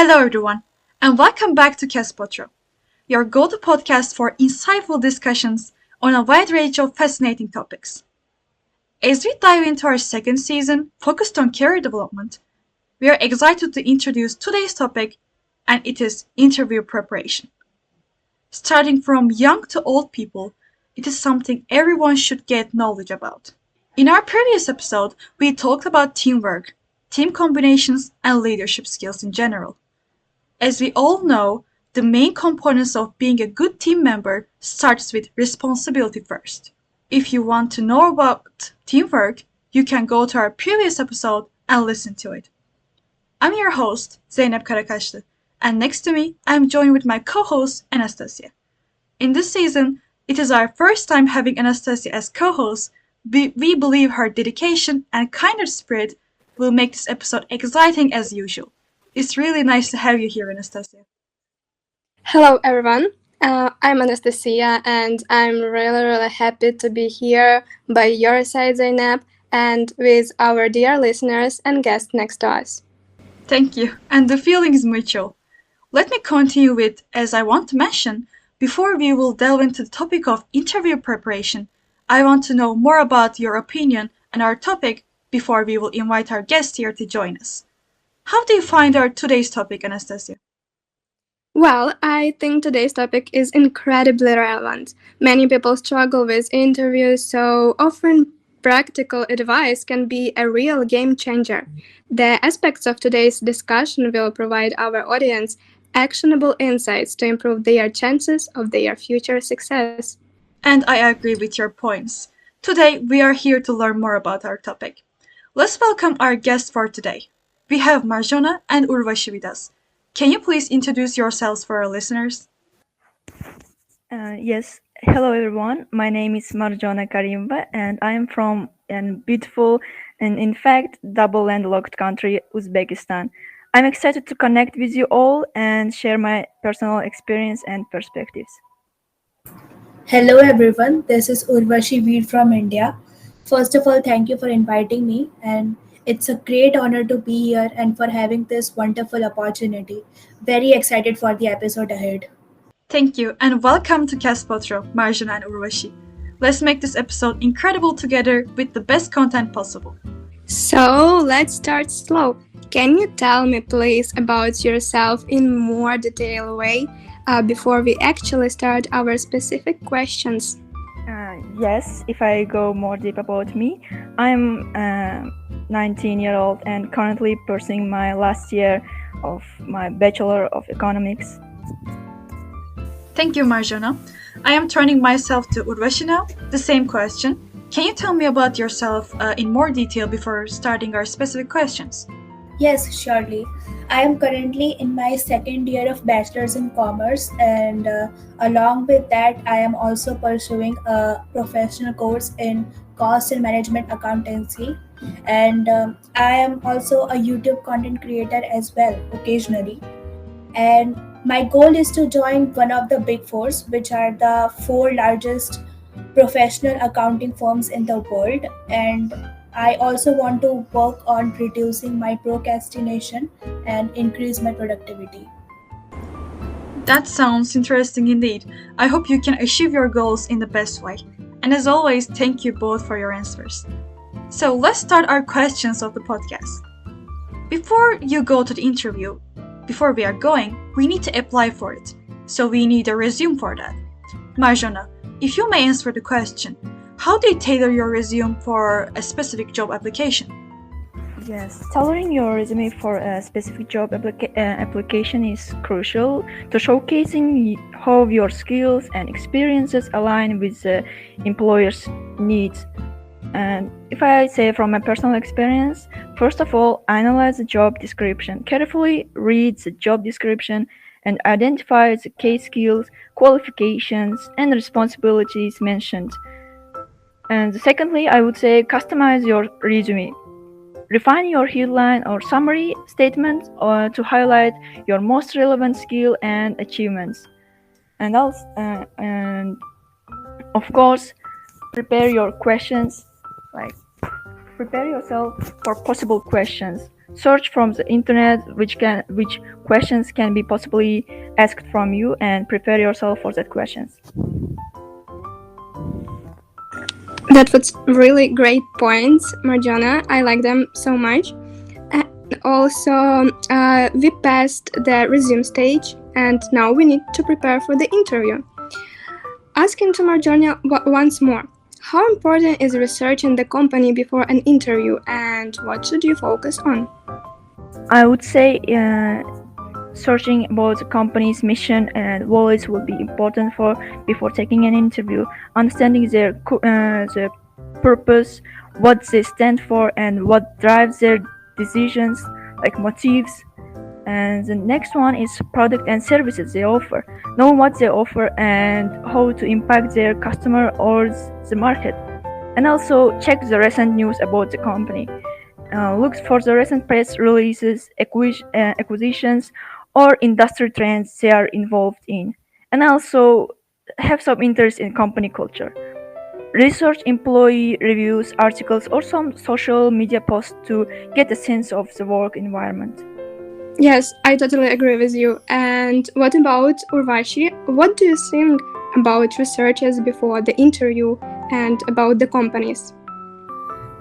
Hello, everyone, and welcome back to Castpotro, your go-to podcast for insightful discussions on a wide range of fascinating topics. As we dive into our second season focused on career development, we are excited to introduce today's topic, and it is interview preparation. Starting from young to old people, it is something everyone should get knowledge about. In our previous episode, we talked about teamwork, team combinations, and leadership skills in general. As we all know, the main components of being a good team member starts with responsibility first. If you want to know about teamwork, you can go to our previous episode and listen to it. I'm your host, Zeynep Karakaşlı, and next to me, I'm joined with my co-host, Anastasia. In this season, it is our first time having Anastasia as co-host. We believe her dedication and kinder spirit will make this episode exciting as usual. It's really nice to have you here, Anastasia. Hello, everyone. I'm Anastasia, and I'm really happy to be here by your side, Zainab, and with our dear listeners and guests next to us. Thank you, and the feeling is mutual. Let me continue with, as I want to mention, before we will delve into the topic of interview preparation, I want to know more about your opinion on our topic before we will invite our guest here to join us. How do you find our today's topic, Anastasia? Well, I think today's topic is incredibly relevant. Many people struggle with interviews, so offering practical advice can be a real game changer. The aspects of today's discussion will provide our audience actionable insights to improve their chances of their future success. And I agree with your points. Today, we are here to learn more about our topic. Let's welcome our guests for today. We have Marjona and Urvashi with us. Can you please introduce yourselves for our listeners? Yes, hello everyone. My name is Marjona Karimba, and I am from a beautiful and, in fact, double landlocked country, Uzbekistan. I'm excited to connect with you all and share my personal experience and perspectives. Hello everyone, this is Urvashi Veer from India. First of all, thank you for inviting me, and it's a great honor to be here and for having this wonderful opportunity. Very excited for the episode ahead. Thank you, and welcome to Castpotro, Marjona and Urvashi. Let's make this episode incredible together with the best content possible. So, let's start slow. Can you tell me, please, about yourself in more detailed way before we actually start our specific questions? Yes, if I go more deep about me, I'm 19-year-old and currently pursuing my last year of my Bachelor of Economics. Thank you, Marjona. I am turning myself to Urvashi now. The same question. Can you tell me about yourself in more detail before starting our specific questions? Yes, surely. I am currently in my second year of Bachelor's in Commerce, and along with that, I am also pursuing a professional course in cost and management accountancy. And I am also a YouTube content creator as well, occasionally. And my goal is to join one of the big fours, which are the four largest professional accounting firms in the world. And I also want to work on reducing my procrastination and increase my productivity. That sounds interesting indeed. I hope you can achieve your goals in the best way. And as always, thank you both for your answers. So let's start our questions of the podcast. Before you go to the interview, before we are going, we need to apply for it. So we need a resume for that. Marjona, if you may answer the question, how do you tailor your resume for a specific job application? Yes, tailoring your resume for a specific job application is crucial to showcasing how your skills and experiences align with the employer's needs. And if I say from my personal experience, first of all, analyze the job description. Carefully read the job description and identify the key skills, qualifications, and responsibilities mentioned. And secondly, I would say customize your resume. Refine your headline or summary statement to highlight your most relevant skill and achievements. And also, and of course, prepare your questions. Prepare yourself for possible questions Search from the internet which questions can be possibly asked from you, and prepare yourself for that questions. That was really great points, Marjana. I like them so much. And also, we passed the resume stage, and now we need to prepare for the interview. Asking to Marjana once more, how important is researching the company before an interview, and what should you focus on? I would say searching about the company's mission and values will be important for before taking an interview. Understanding their purpose, what they stand for, and what drives their decisions, like motives. And the next one is product and services they offer. Know what they offer and how to impact their customer or the market. And also check the recent news about the company. Look for the recent press releases, acquisitions, or industry trends they are involved in. And also have some interest in company culture. Research employee reviews, articles, or some social media posts to get a sense of the work environment. Yes, I totally agree with you. And what about Urvashi? What do you think about researches before the interview and about the companies?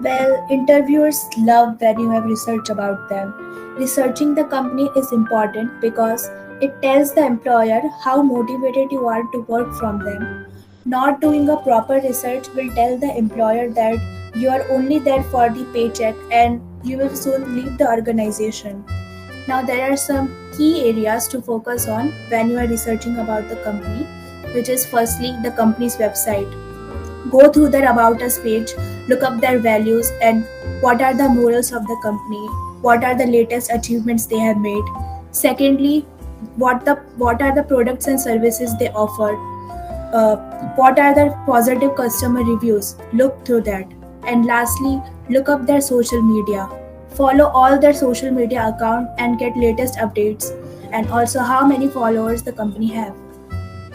Well, interviewers love when you have research about them. Researching the company is important because it tells the employer how motivated you are to work from them. Not doing a proper research will tell the employer that you are only there for the paycheck and you will soon leave the organization. Now, there are some key areas to focus on when you are researching about the company, which is firstly the company's website. Go through their About Us page, look up their values and what are the morals of the company, what are the latest achievements they have made. Secondly, what are the products and services they offer, uh, what are the positive customer reviews, look through that. And lastly, look up their social media, follow all their social media account and get latest updates, and also how many followers the company have.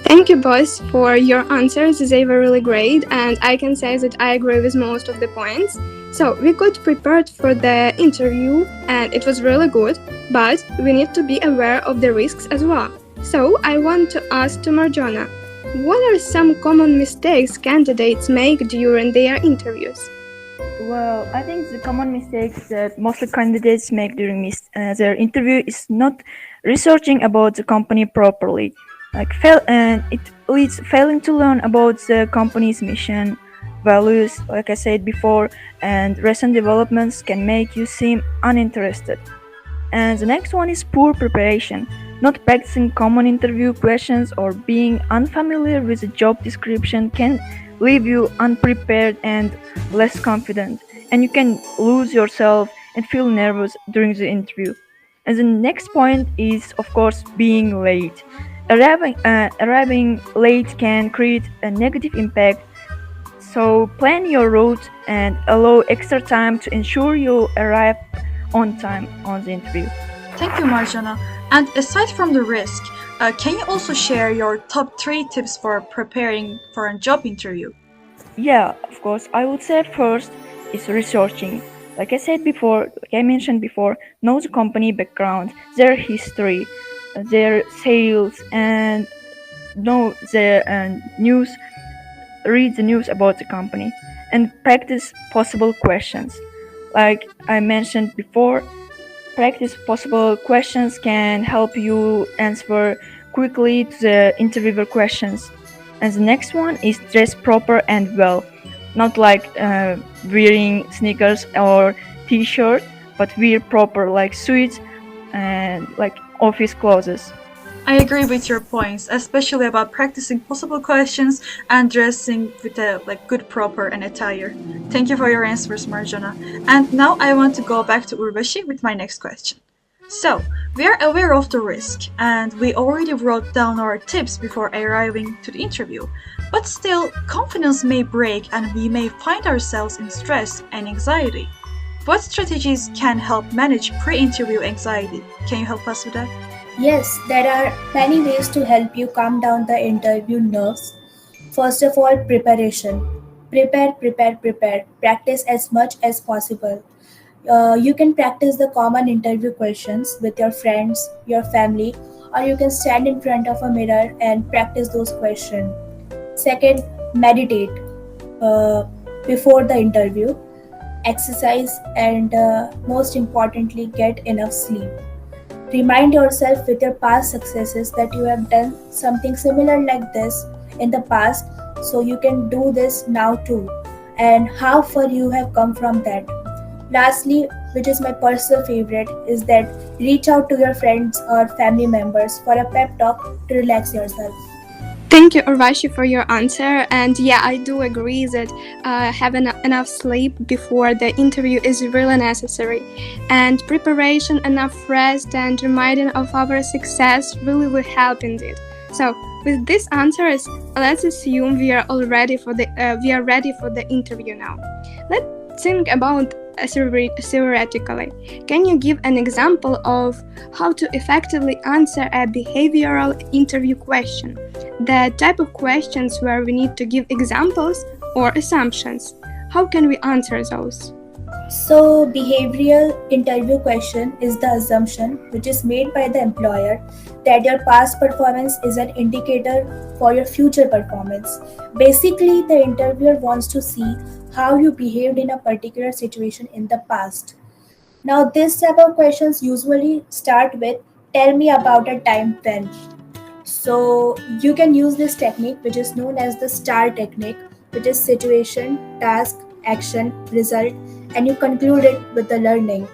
Thank you, boss, for your answers. They were really great, and I can say that I agree with most of the points. So, we got prepared for the interview, and it was really good, but we need to be aware of the risks as well. So, I want to ask to Marjana, what are some common mistakes candidates make during their interviews? Well, I think the common mistakes that mostly candidates make during their interview is not researching about the company properly. And it leads failing to learn about the company's mission, values, like I said before, and recent developments can make you seem uninterested. And the next one is poor preparation. Not practicing common interview questions or being unfamiliar with the job description can leave you unprepared and less confident, and you can lose yourself and feel nervous during the interview. And the next point is, of course, being late. Arriving late can create a negative impact, so plan your route and allow extra time to ensure you arrive on time on the interview. Thank you, Marjana. And aside from the risk, can you also share your top 3 tips for preparing for a job interview? Yeah, of course. I would say first is researching. Like I mentioned before, know the company background, their history, their sales, and know their news. Read the news about the company and practice possible questions. Like I mentioned before, practice possible questions can help you answer quickly to the interviewer questions. And the next one is dress proper and well. Not like wearing sneakers or t-shirt, but wear proper like suits and like office clothes. I agree with your points, especially about practicing possible questions and dressing with a good proper and attire. Thank you for your answers, Marjana. And now I want to go back to Urvashi with my next question. So, we are aware of the risk, and we already wrote down our tips before arriving to the interview. But still, confidence may break and we may find ourselves in stress and anxiety. What strategies can help manage pre-interview anxiety? Can you help us with that? Yes, there are many ways to help you calm down the interview nerves. First of all, preparation. Prepare, prepare, prepare. Practice as much as possible. You can practice the common interview questions with your friends, your family, or you can stand in front of a mirror and practice those questions. Second, meditate uh, before the interview, exercise, and most importantly, get enough sleep. Remind yourself with your past successes that you have done something similar like this in the past, so you can do this now too, and how far you have come from that. Lastly, which is my personal favorite, is that reach out to your friends or family members for a pep talk to relax yourself. Thank you, Urvashi, for your answer. And yeah, I do agree that having enough sleep before the interview is really necessary. And preparation, enough rest, and reminding of our success really will help indeed. So, with these answers, let's assume we are ready for the interview now. Let's think about theoretically. Can you give an example of how to effectively answer a behavioral interview question? The type of questions where we need to give examples or assumptions. How can we answer those? So, behavioral interview question is the assumption which is made by the employer that your past performance is an indicator for your future performance. Basically, the interviewer wants to see how you behaved in a particular situation in the past. Now, this type of questions usually start with tell me about a time when. So you can use this technique, which is known as the STAR technique, which is situation, task, action, result, and you conclude it with the learning.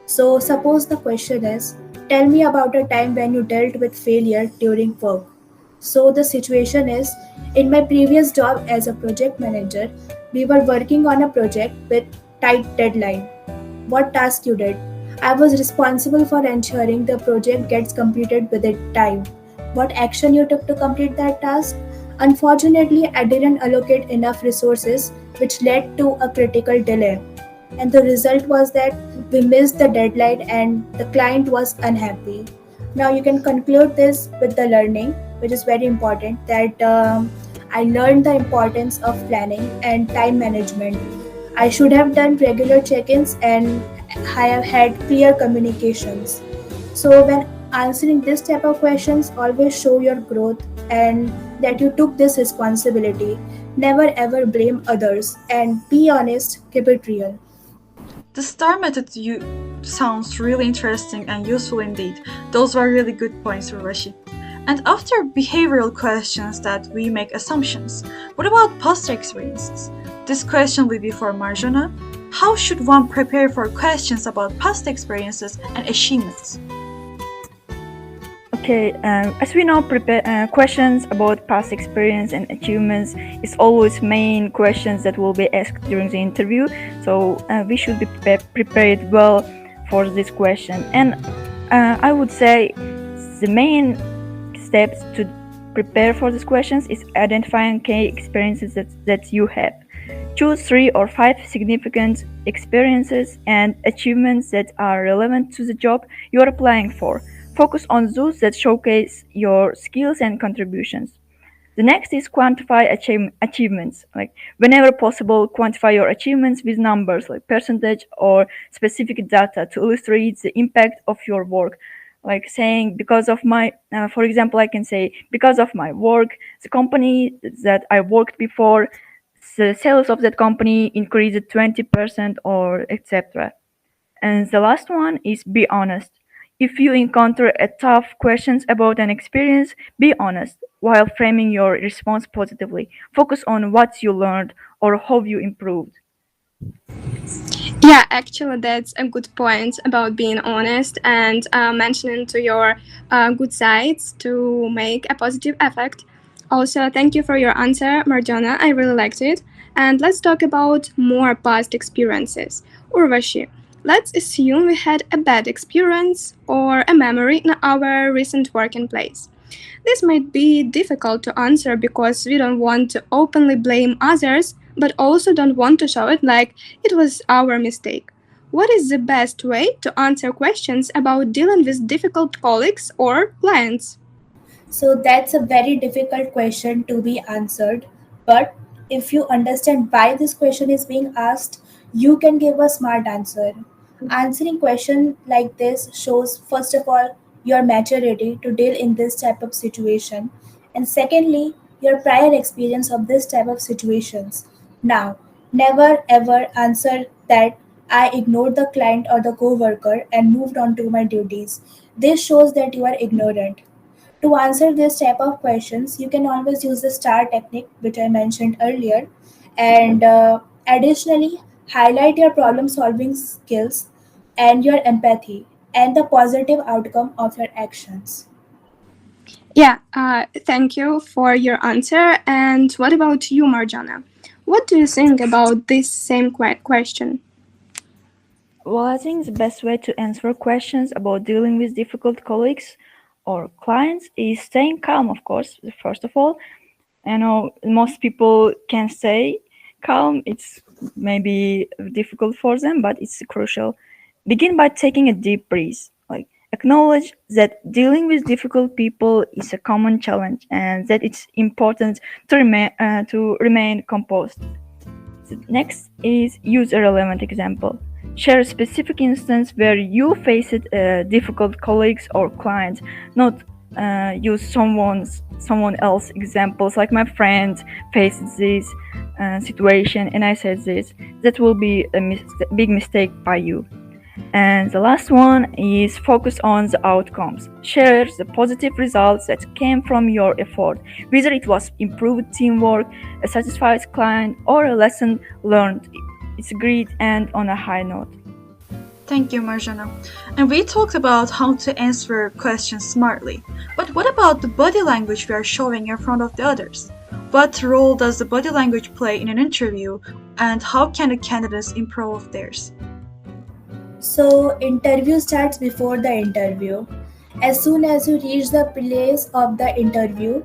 So suppose the question is, tell me about a time when you dealt with failure during work. So the situation is, in my previous job as a project manager, we were working on a project with tight deadline. What task you did? I was responsible for ensuring the project gets completed within time. What action you took to complete that task? Unfortunately, I didn't allocate enough resources, which led to a critical delay. And the result was that we missed the deadline and the client was unhappy. Now, you can conclude this with the learning, which is very important, that I learned the importance of planning and time management. I should have done regular check ins and I have had clear communications. So, when answering this type of questions, always show your growth and that you took this responsibility. Never ever blame others and be honest, keep it real. The STAR method sounds really interesting and useful indeed. Those were really good points, Urvashi. And after behavioral questions that we make assumptions, what about past experiences? This question will be for Marjana. How should one prepare for questions about past experiences and achievements? Okay, as we know, questions about past experience and achievements is always main questions that will be asked during the interview. So we should be prepared well for this question. And I would say the main steps to prepare for these questions is identifying key experiences that you have. Choose 3 or 5 significant experiences and achievements that are relevant to the job you're applying for. Focus on those that showcase your skills and contributions. The next is quantify achievements. Like whenever possible, quantify your achievements with numbers like percentage or specific data to illustrate the impact of your work. Like saying because of my, for example, I can say because of my work, the company that I worked before, the sales of that company increased 20% or etc. And the last one is be honest. If you encounter a tough questions about an experience, be honest while framing your response positively. Focus on what you learned or how you improved. Yeah, actually, that's a good point about being honest and mentioning to your good sides to make a positive effect. Also, thank you for your answer, Marjana. I really liked it. And let's talk about more past experiences. Urvashi, let's assume we had a bad experience or a memory in our recent working place. This might be difficult to answer because we don't want to openly blame others, but also don't want to show it like it was our mistake. What is the best way to answer questions about dealing with difficult colleagues or clients? So that's a very difficult question to be answered. But if you understand why this question is being asked, you can give a smart answer. Answering question like this shows, first of all, your maturity to deal in this type of situation, and secondly, your prior experience of this type of situations. Now, never ever answer that I ignored the client or the coworker and moved on to my duties. This shows that you are ignorant. To answer this type of questions, you can always use the STAR technique, which I mentioned earlier, and additionally, highlight your problem solving skills and your empathy and the positive outcome of your actions. Yeah, thank you for your answer. And what about you, Marjana? What do you think about this same question? Well, I think the best way to answer questions about dealing with difficult colleagues or clients is staying calm, of course, first of all. I know most people can stay calm. It's maybe difficult for them, but it's crucial. Begin by taking a deep breath. Like acknowledge that dealing with difficult people is a common challenge, and that it's important to remain composed. The next is use a relevant example. Share a specific instance where you faced difficult colleagues or clients, not use someone else examples like my friend faced this situation and I said this. That will be a big mistake by you. And the last one is focus on the outcomes. Share the positive results that came from your effort, whether it was improved teamwork, a satisfied client, or a lesson learned. It's great and on a high note. Thank you, Marjana. And we talked about how to answer questions smartly. But what about the body language we are showing in front of the others? What role does the body language play in an interview, and how can the candidates improve theirs? So, interview starts before the interview. As soon as you reach the place of the interview,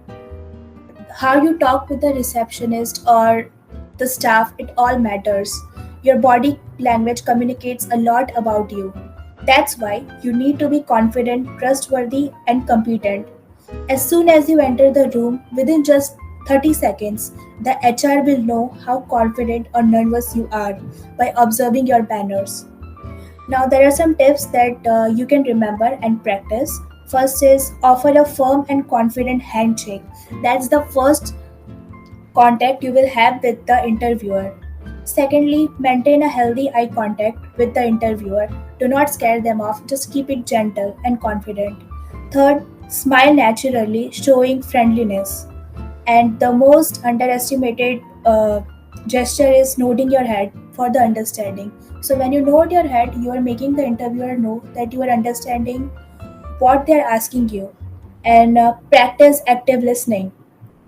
how you talk with the receptionist or the staff, it all matters. Your body language communicates a lot about you. That's why you need to be confident, trustworthy, and competent. As soon as you enter the room, within just 30 seconds, the HR will know how confident or nervous you are by observing your manners. Now, there are some tips that you can remember and practice. First is offer a firm and confident handshake. That's the first contact you will have with the interviewer. Secondly, maintain a healthy eye contact with the interviewer. Do not scare them off, just keep it gentle and confident. Third, smile naturally, showing friendliness. And the most underestimated gesture is nodding your head for the understanding. So, when you nod your head, you are making the interviewer know that you are understanding what they are asking you. And practice active listening.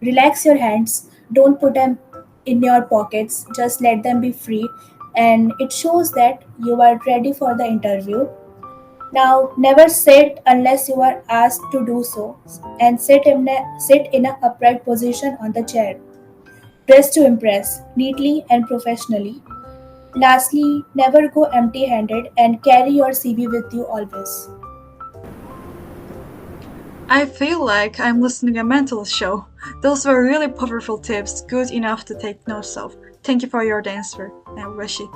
Relax your hands, don't put them in your pockets, just let them be free. And it shows that you are ready for the interview. Now, never sit unless you are asked to do so, and sit in a upright position on the chair. Dress to impress, neatly and professionally. Lastly, never go empty-handed and carry your CV with you always. I feel like I'm listening a mental show. Those were really powerful tips, good enough to take notes of. Thank you for your answer, Washi.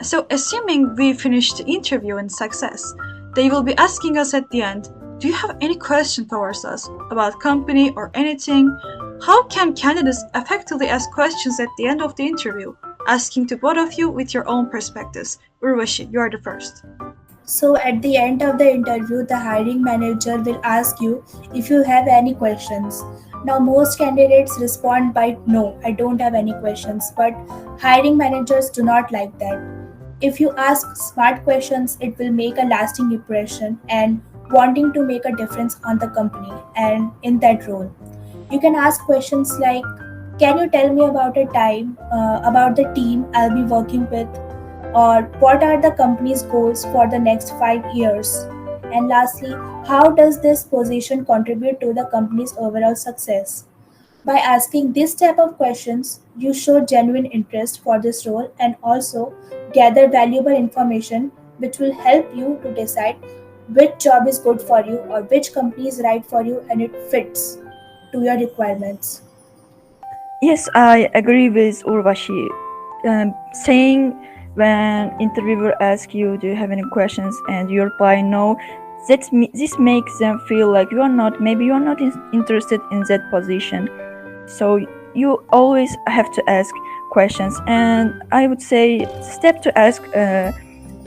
So, assuming we finished the interview in success, they will be asking us at the end, do you have any question towards us about company or anything? How can candidates effectively ask questions at the end of the interview? Asking to both of you with your own perspectives. Urvashi, you are the first. So, at the end of the interview, the hiring manager will ask you if you have any questions. Now, most candidates respond by no, I don't have any questions, but hiring managers do not like that. If you ask smart questions, it will make a lasting impression and wanting to make a difference on the company and in that role. You can ask questions like, can you tell me about a time, about the team I'll be working with, or what are the company's goals for the next 5 years? And lastly, how does this position contribute to the company's overall success? By asking this type of questions, you show genuine interest for this role and also gather valuable information which will help you to decide which job is good for you or which company is right for you and it fits to your requirements. Yes, I agree with Urvashi. Saying When interviewer asks you, "Do you have any questions?" and you reply no, this makes them feel like you are not interested in that position. So you always have to ask questions, and I would say step to ask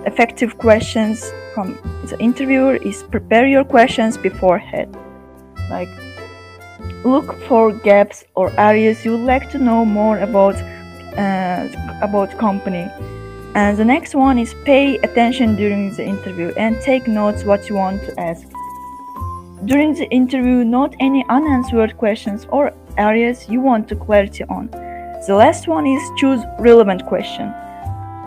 effective questions from the interviewer is prepare your questions beforehand. Like, look for gaps or areas you would like to know more about company. And the next one is pay attention during the interview and take notes what you want to ask. During the interview, note any unanswered questions or areas you want to clarity on. The last one is choose relevant question.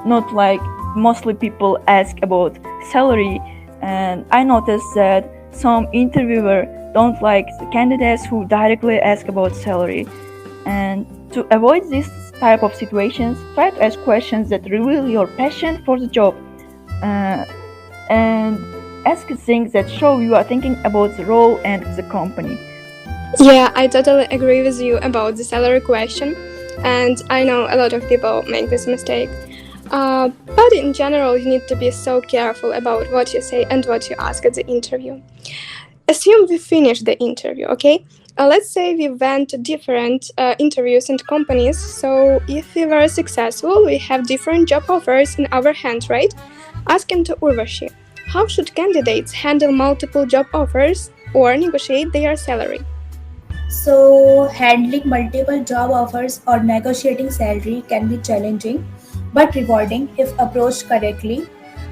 Not like mostly people ask about salary, and I noticed that some interviewer don't like the candidates who directly ask about salary. And to avoid this type of situations, try to ask questions that reveal your passion for the job, and ask things that show you are thinking about the role and the company. Yeah, I totally agree with you about the salary question, and I know a lot of people make this mistake. But in general, you need to be so careful about what you say and what you ask at the interview. Assume we finished the interview, okay? Let's say we went to different interviews and companies, so if we were successful, we have different job offers in our hand, right? Asking to Urvashi, how should candidates handle multiple job offers or negotiate their salary? So, handling multiple job offers or negotiating salary can be challenging but rewarding if approached correctly.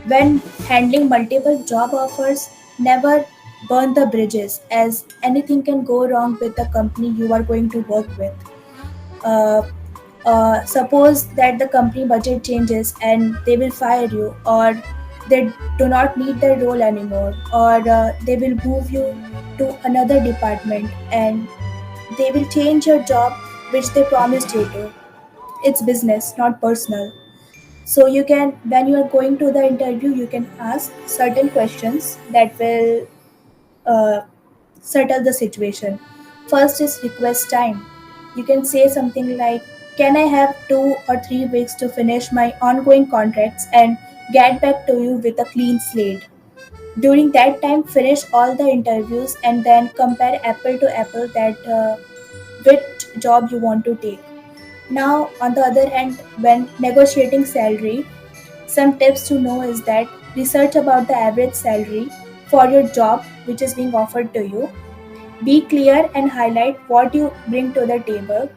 When handling multiple job offers, never burn the bridges, as anything can go wrong with the company you are going to work with. Uh, Suppose that the company budget changes and they will fire you, or they do not need the role anymore, or they will move you to another department and they will change your job which they promised you to. It's business, not personal. So you can, when you are going to the interview, you can ask certain questions that will uh, settle the situation. First is request time. You can say something like, "Can I have 2 or 3 weeks to finish my ongoing contracts and get back to you with a clean slate?" During that time, finish all the interviews and then compare apple to apple that which job you want to take. Now, on the other hand, when negotiating salary, some tips to know is that research about the average salary for your job which is being offered to you. Be clear and highlight what you bring to the table,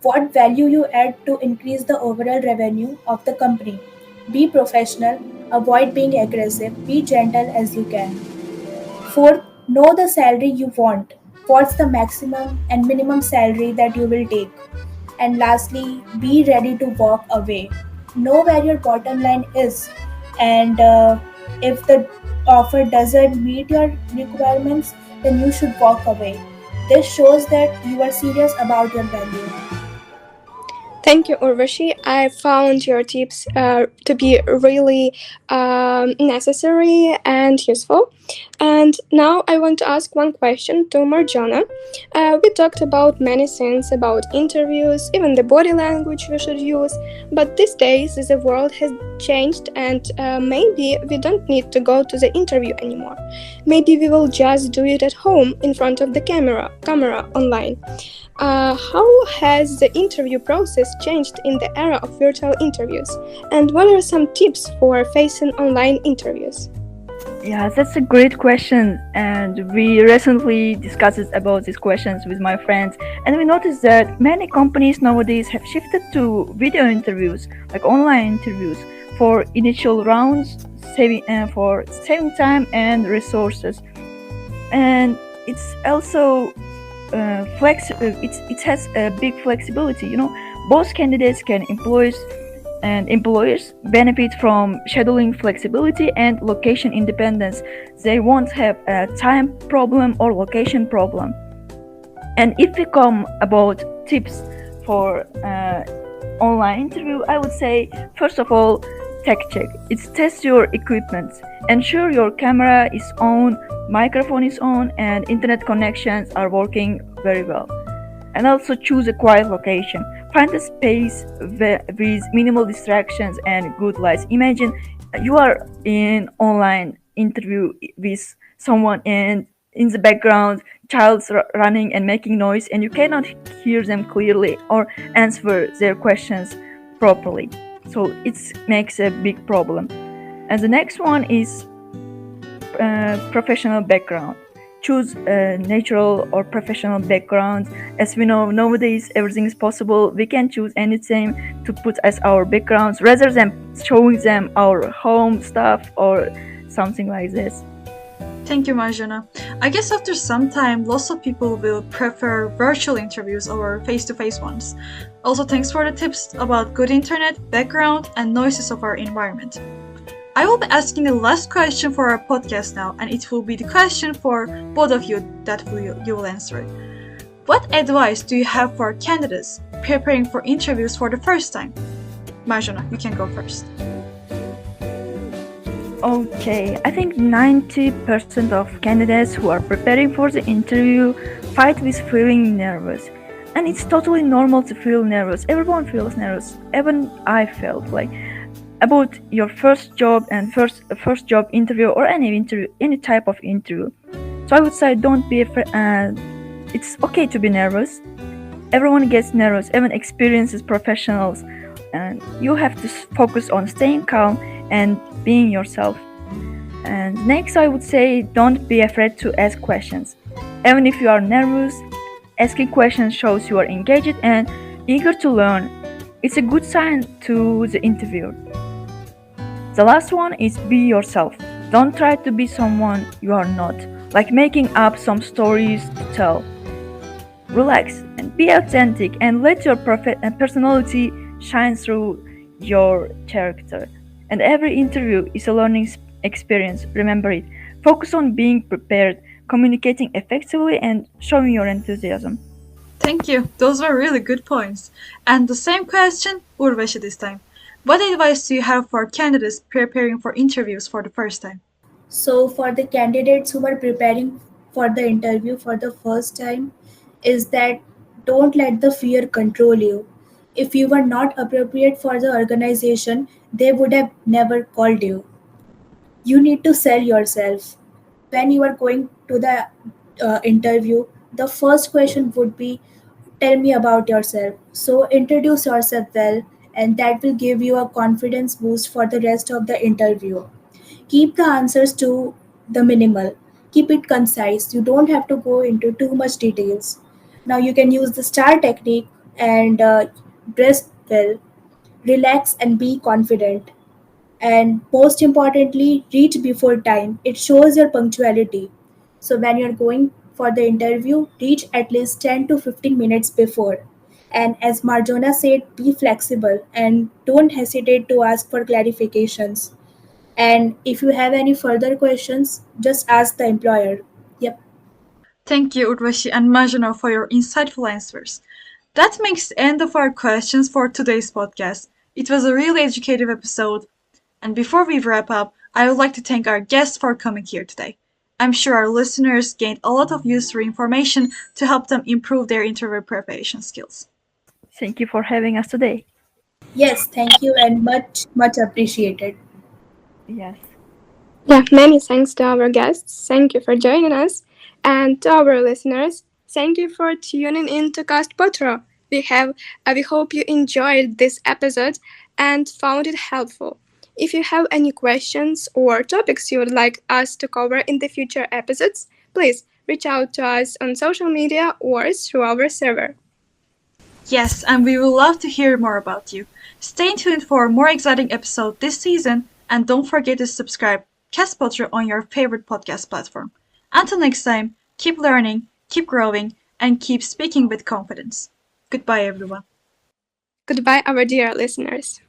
what value you add to increase the overall revenue of the company. Be professional, avoid being aggressive, be gentle as you can. Fourth, know the salary you want. What's the maximum and minimum salary that you will take? And lastly, be ready to walk away. Know where your bottom line is, and if the offer doesn't meet your requirements, then you should walk away. This shows that you are serious about your value. Thank you, Urvashi. I found your tips to be really necessary and useful. And now I want to ask one question to Marjana. We talked about many things about interviews, even the body language we should use, but these days the world has changed and maybe we don't need to go to the interview anymore. Maybe we will just do it at home in front of the camera online. How has the interview process changed in the era of virtual interviews? And what are some tips for facing online interviews? Yeah, that's a great question, and we recently discussed about these questions with my friends, and we noticed that many companies nowadays have shifted to video interviews, like online interviews, for initial rounds, for saving time and resources. And it's also it has a big flexibility. Both candidates can employers benefit from scheduling flexibility and location independence. They won't have a time problem or location problem. And if we come about tips for online interview, I would say, first of all, tech check. It's test your equipment. Ensure your camera is on, microphone is on, and internet connections are working very well. And also choose a quiet location. Find a space with minimal distractions and good lights. Imagine you are in online interview with someone and in the background child's running and making noise and you cannot hear them clearly or answer their questions properly. So it makes a big problem. And the next one is professional background. Choose a natural or professional background. As we know, nowadays everything is possible. We can choose anything to put as our backgrounds rather than showing them our home stuff or something like this. Thank you, Marjana. I guess after some time, lots of people will prefer virtual interviews over face-to-face ones. Also, thanks for the tips about good internet, background, and noises of our environment. I will be asking the last question for our podcast now, and it will be the question for both of you that you will answer. What advice do you have for candidates preparing for interviews for the first time? Marjana, you can go first. Okay, I think 90% of candidates who are preparing for the interview fight with feeling nervous. And it's totally normal to feel nervous. Everyone feels nervous. Even I felt like about your first job and first job interview or any type of interview. So I would say don't be afraid. It's okay to be nervous. Everyone gets nervous, even experienced professionals, and you have to focus on staying calm and being yourself. And next, I would say don't be afraid to ask questions. Even if you are nervous, asking questions shows you are engaged and eager to learn. It's a good sign to the interviewer. The last one is be yourself. Don't try to be someone you are not, like making up some stories to tell. Relax and be authentic and let your personality shine through your character. And every interview is a learning experience. Remember it. Focus on being prepared, communicating effectively, and showing your enthusiasm. Thank you. Those were really good points. And the same question, Urvashi this time. What advice do you have for candidates preparing for interviews for the first time? So, for the candidates who are preparing for the interview for the first time, is that don't let the fear control you. If you were not appropriate for the organization, they would have never called you. You need to sell yourself. When you are going to the interview, the first question would be, tell me about yourself. So, introduce yourself well, and that will give you a confidence boost for the rest of the interview. Keep the answers to the minimal. Keep it concise. You don't have to go into too much details. Now you can use the star technique and dress well, relax and be confident. And most importantly, reach before time. It shows your punctuality. So when you're going for the interview, reach at least 10 to 15 minutes before. And as Marjona said, be flexible and don't hesitate to ask for clarifications. And if you have any further questions, just ask the employer. Yep. Thank you, Urvashi and Marjana, for your insightful answers. That makes the end of our questions for today's podcast. It was a really educative episode. And before we wrap up, I would like to thank our guests for coming here today. I'm sure our listeners gained a lot of useful information to help them improve their interview preparation skills. Thank you for having us today. Yes, thank you and much, much appreciated. Yes. Yeah, many thanks to our guests. Thank you for joining us. And to our listeners, thank you for tuning in to Castpotro. We hope you enjoyed this episode and found it helpful. If you have any questions or topics you would like us to cover in the future episodes, please reach out to us on social media or through our server. Yes, and we would love to hear more about you. Stay tuned for more exciting episodes this season, and don't forget to subscribe Castpotro on your favorite podcast platform. Until next time, keep learning, keep growing, and keep speaking with confidence. Goodbye, everyone. Goodbye, our dear listeners.